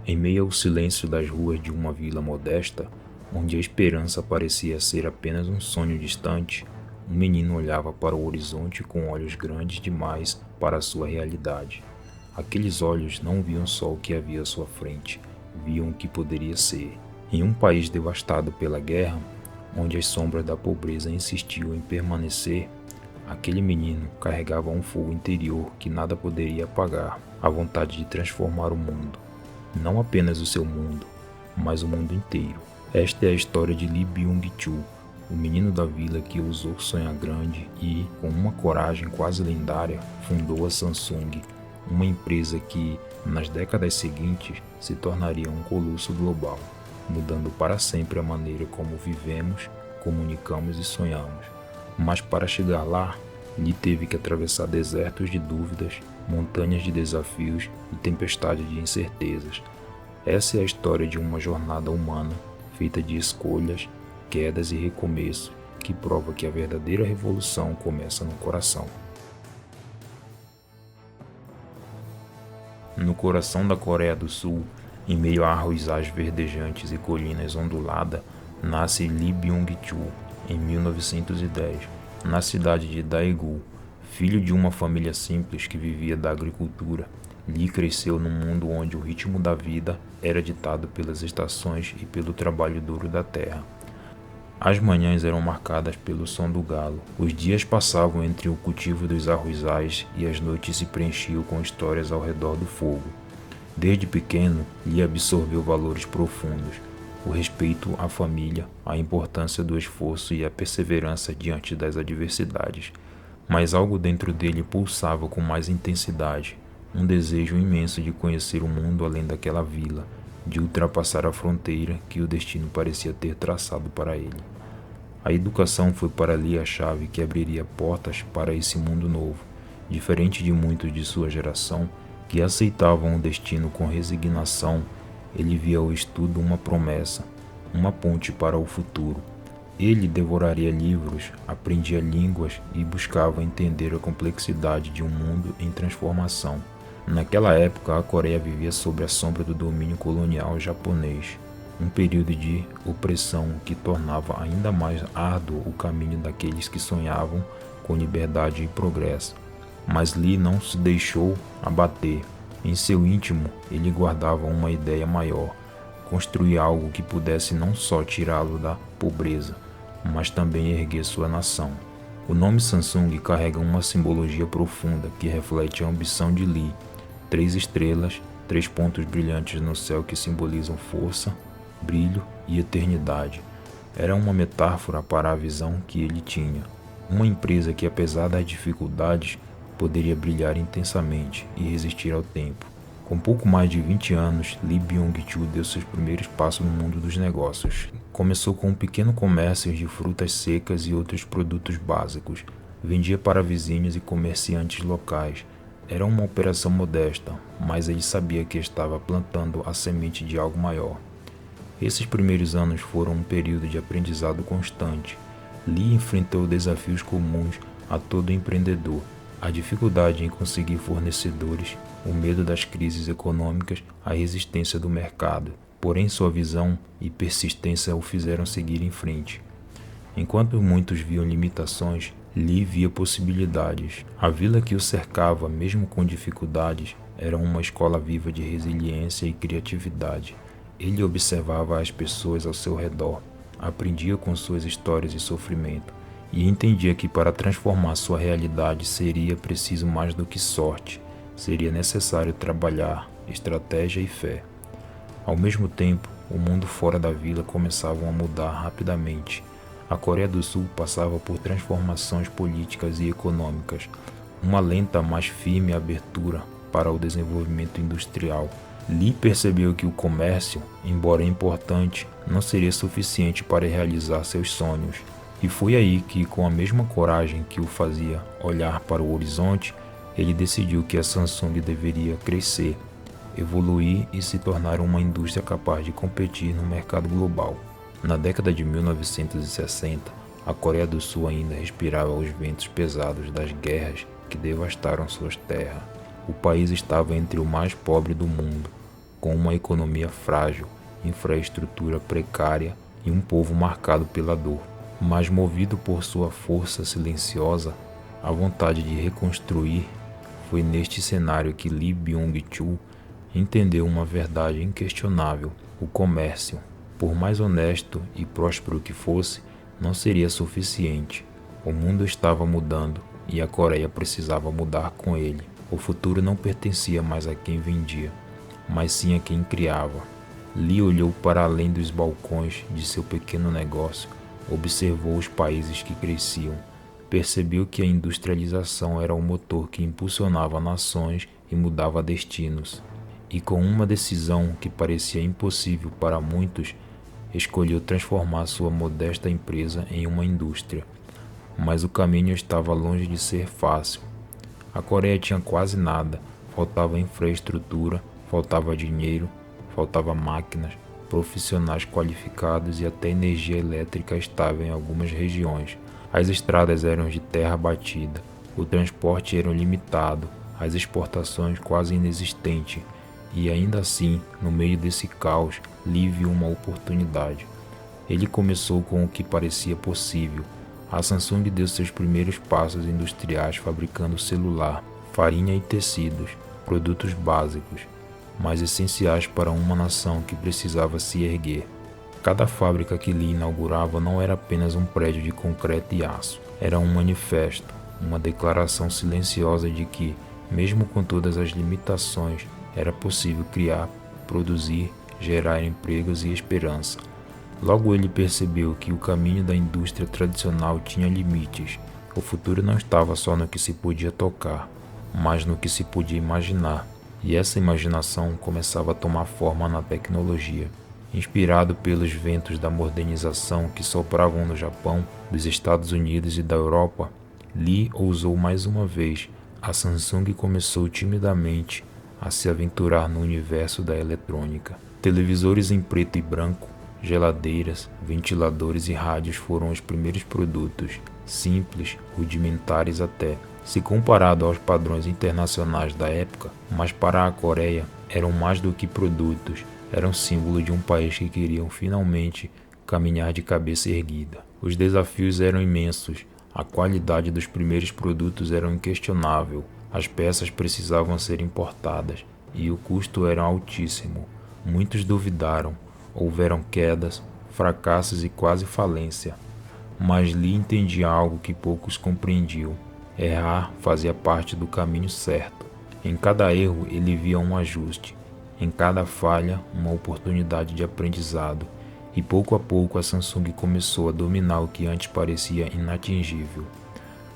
Em meio ao silêncio das ruas de uma vila modesta, onde a esperança parecia ser apenas um sonho distante, um menino olhava para o horizonte com olhos grandes demais para a sua realidade. Aqueles olhos não viam só o que havia à sua frente, viam o que poderia ser. Em um país devastado pela guerra, onde as sombras da pobreza insistiam em permanecer, aquele menino carregava um fogo interior que nada poderia apagar, a vontade de transformar o mundo. Não apenas o seu mundo, mas o mundo inteiro. Esta é a história de Lee Byung-chul, o menino da vila que ousou sonhar grande e, com uma coragem quase lendária, fundou a Samsung, uma empresa que, nas décadas seguintes, se tornaria um colosso global, mudando para sempre a maneira como vivemos, comunicamos e sonhamos. Mas para chegar lá, Lee teve que atravessar desertos de dúvidas, montanhas de desafios e tempestades de incertezas. Essa é a história de uma jornada humana, feita de escolhas, quedas e recomeços, que prova que a verdadeira revolução começa no coração. No coração da Coreia do Sul, em meio a arrozais verdejantes e colinas onduladas, nasce Lee Byung-chul, em 1910, na cidade de Daegu. Filho de uma família simples que vivia da agricultura, Lee cresceu num mundo onde o ritmo da vida era ditado pelas estações e pelo trabalho duro da terra. As manhãs eram marcadas pelo som do galo, os dias passavam entre o cultivo dos arrozais e as noites se preenchiam com histórias ao redor do fogo. Desde pequeno, Lee absorveu valores profundos, o respeito à família, a importância do esforço e a perseverança diante das adversidades. Mas algo dentro dele pulsava com mais intensidade, um desejo imenso de conhecer o mundo além daquela vila, de ultrapassar a fronteira que o destino parecia ter traçado para ele. A educação foi para Lee a chave que abriria portas para esse mundo novo, diferente de muitos de sua geração que aceitavam o destino com resignação. Ele via o estudo uma promessa, uma ponte para o futuro. Ele devoraria livros, aprendia línguas e buscava entender a complexidade de um mundo em transformação. Naquela época, a Coreia vivia sob a sombra do domínio colonial japonês, um período de opressão que tornava ainda mais árduo o caminho daqueles que sonhavam com liberdade e progresso. Mas Lee não se deixou abater. Em seu íntimo, ele guardava uma ideia maior, construir algo que pudesse não só tirá-lo da pobreza, mas também erguer sua nação. O nome Samsung carrega uma simbologia profunda que reflete a ambição de Lee. 3 estrelas, 3 pontos brilhantes no céu que simbolizam força, brilho e eternidade. Era uma metáfora para a visão que ele tinha. Uma empresa que, apesar das dificuldades, poderia brilhar intensamente e resistir ao tempo. Com pouco mais de 20 anos, Lee Byung-chul deu seus primeiros passos no mundo dos negócios. Começou com um pequeno comércio de frutas secas e outros produtos básicos. Vendia para vizinhos e comerciantes locais. Era uma operação modesta, mas ele sabia que estava plantando a semente de algo maior. Esses primeiros anos foram um período de aprendizado constante. Lee enfrentou desafios comuns a todo empreendedor: a dificuldade em conseguir fornecedores, o medo das crises econômicas, a resistência do mercado. Porém, sua visão e persistência o fizeram seguir em frente. Enquanto muitos viam limitações, Lee via possibilidades. A vila que o cercava, mesmo com dificuldades, era uma escola viva de resiliência e criatividade. Ele observava as pessoas ao seu redor, aprendia com suas histórias de sofrimento e entendia que para transformar sua realidade seria preciso mais do que sorte. Seria necessário trabalhar, estratégia e fé. Ao mesmo tempo, o mundo fora da vila começava a mudar rapidamente. A Coreia do Sul passava por transformações políticas e econômicas, uma lenta, mas firme abertura para o desenvolvimento industrial. Lee percebeu que o comércio, embora importante, não seria suficiente para realizar seus sonhos. E foi aí que, com a mesma coragem que o fazia olhar para o horizonte, ele decidiu que a Samsung deveria crescer, evoluir e se tornar uma indústria capaz de competir no mercado global. Na década de 1960, a Coreia do Sul ainda respirava os ventos pesados das guerras que devastaram suas terras. O país estava entre o mais pobre do mundo, com uma economia frágil, infraestrutura precária e um povo marcado pela dor. Mas movido por sua força silenciosa, a vontade de reconstruir, foi neste cenário que Lee Byung-chul entendeu uma verdade inquestionável: o comércio, por mais honesto e próspero que fosse, não seria suficiente. O mundo estava mudando e a Coreia precisava mudar com ele. O futuro não pertencia mais a quem vendia, mas sim a quem criava. Lee olhou para além dos balcões de seu pequeno negócio, observou os países que cresciam, percebeu que a industrialização era o motor que impulsionava nações e mudava destinos. E com uma decisão que parecia impossível para muitos, escolheu transformar sua modesta empresa em uma indústria. Mas o caminho estava longe de ser fácil. A Coreia tinha quase nada, faltava infraestrutura, faltava dinheiro, faltava máquinas, profissionais qualificados e até energia elétrica estável em algumas regiões. As estradas eram de terra batida, o transporte era limitado, as exportações quase inexistentes. E ainda assim, no meio desse caos, Lee viu uma oportunidade. Ele começou com o que parecia possível. A Samsung deu seus primeiros passos industriais fabricando celular, farinha e tecidos, produtos básicos, mas essenciais para uma nação que precisava se erguer. Cada fábrica que Lee inaugurava não era apenas um prédio de concreto e aço, era um manifesto, uma declaração silenciosa de que, mesmo com todas as limitações, era possível criar, produzir, gerar empregos e esperança. Logo ele percebeu que o caminho da indústria tradicional tinha limites. O futuro não estava só no que se podia tocar, mas no que se podia imaginar. E essa imaginação começava a tomar forma na tecnologia. Inspirado pelos ventos da modernização que sopravam no Japão, dos Estados Unidos e da Europa, Lee ousou mais uma vez. A Samsung começou timidamente a se aventurar no universo da eletrônica. Televisores em preto e branco, geladeiras, ventiladores e rádios foram os primeiros produtos, simples, rudimentares até, se comparado aos padrões internacionais da época, mas para a Coreia eram mais do que produtos, eram símbolo de um país que queria finalmente caminhar de cabeça erguida. Os desafios eram imensos, a qualidade dos primeiros produtos era inquestionável, as peças precisavam ser importadas e o custo era altíssimo. Muitos duvidaram, houveram quedas, fracassos e quase falência. Mas Lee entendia algo que poucos compreendiam. Errar fazia parte do caminho certo. Em cada erro ele via um ajuste, em cada falha uma oportunidade de aprendizado. E pouco a pouco a Samsung começou a dominar o que antes parecia inatingível.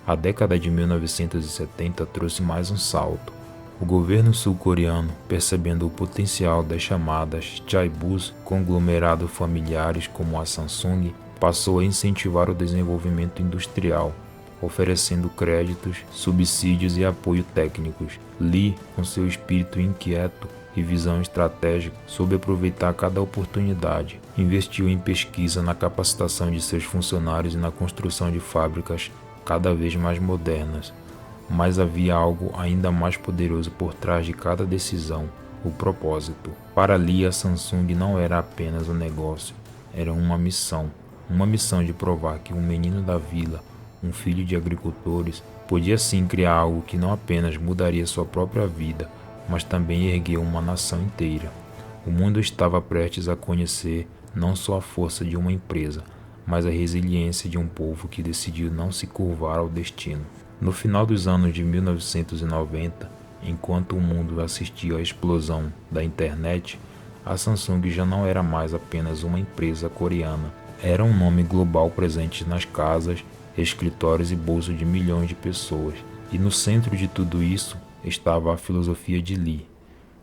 A década de 1970 trouxe mais um salto. O governo sul-coreano, percebendo o potencial das chamadas chaebus, conglomerados familiares como a Samsung, passou a incentivar o desenvolvimento industrial, oferecendo créditos, subsídios e apoio técnicos. Lee, com seu espírito inquieto e visão estratégica, soube aproveitar cada oportunidade. Investiu em pesquisa, na capacitação de seus funcionários e na construção de fábricas cada vez mais modernas. Mas havia algo ainda mais poderoso por trás de cada decisão: o propósito. Para Lee, a Samsung não era apenas um negócio, era uma missão de provar que um menino da vila, um filho de agricultores, podia sim criar algo que não apenas mudaria sua própria vida, mas também erguer uma nação inteira. O mundo estava prestes a conhecer não só a força de uma empresa, mas a resiliência de um povo que decidiu não se curvar ao destino. No final dos anos de 1990, enquanto o mundo assistia à explosão da internet, a Samsung já não era mais apenas uma empresa coreana. Era um nome global presente nas casas, escritórios e bolsos de milhões de pessoas. E no centro de tudo isso estava a filosofia de Lee: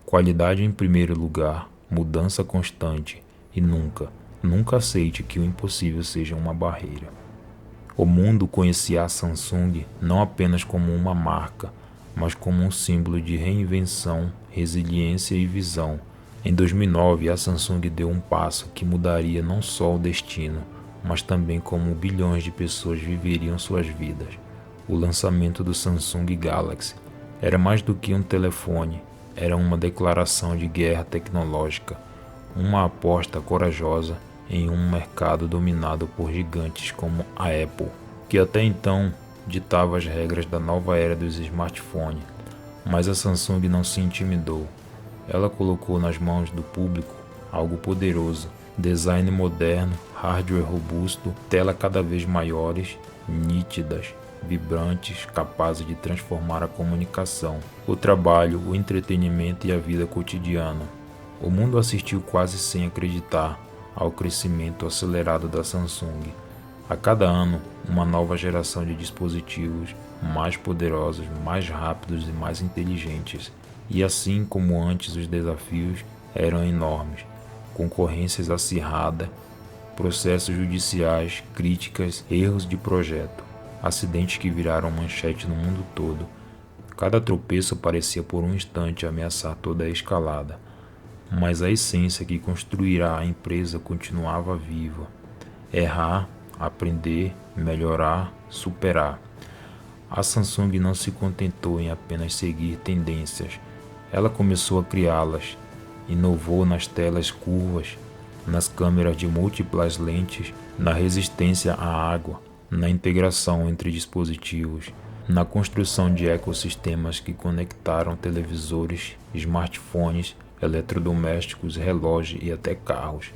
qualidade em primeiro lugar, mudança constante e nunca aceite que o impossível seja uma barreira. O mundo conhecia a Samsung não apenas como uma marca, mas como um símbolo de reinvenção, resiliência e visão. Em 2009, a Samsung deu um passo que mudaria não só o destino, mas também como bilhões de pessoas viveriam suas vidas. O lançamento do Samsung Galaxy era mais do que um telefone, era uma declaração de guerra tecnológica, uma aposta corajosa em um mercado dominado por gigantes como a Apple, que até então ditava as regras da nova era dos smartphones. Mas a Samsung não se intimidou. Ela colocou nas mãos do público algo poderoso: design moderno, hardware robusto, tela cada vez maiores, nítidas, vibrantes, capazes de transformar a comunicação, o trabalho, o entretenimento e a vida cotidiana. O mundo assistiu quase sem acreditar ao crescimento acelerado da Samsung. A cada ano, uma nova geração de dispositivos mais poderosos, mais rápidos e mais inteligentes. E assim como antes, os desafios eram enormes: concorrência acirrada, processos judiciais, críticas, erros de projeto, acidentes que viraram manchete no mundo todo. Cada tropeço parecia por um instante ameaçar toda a escalada, mas a essência que construirá a empresa continuava viva: errar, aprender, melhorar, superar. A Samsung não se contentou em apenas seguir tendências, ela começou a criá-las. Inovou nas telas curvas, nas câmeras de múltiplas lentes, na resistência à água, na integração entre dispositivos, na construção de ecossistemas que conectaram televisores, smartphones, eletrodomésticos, relógios e até carros.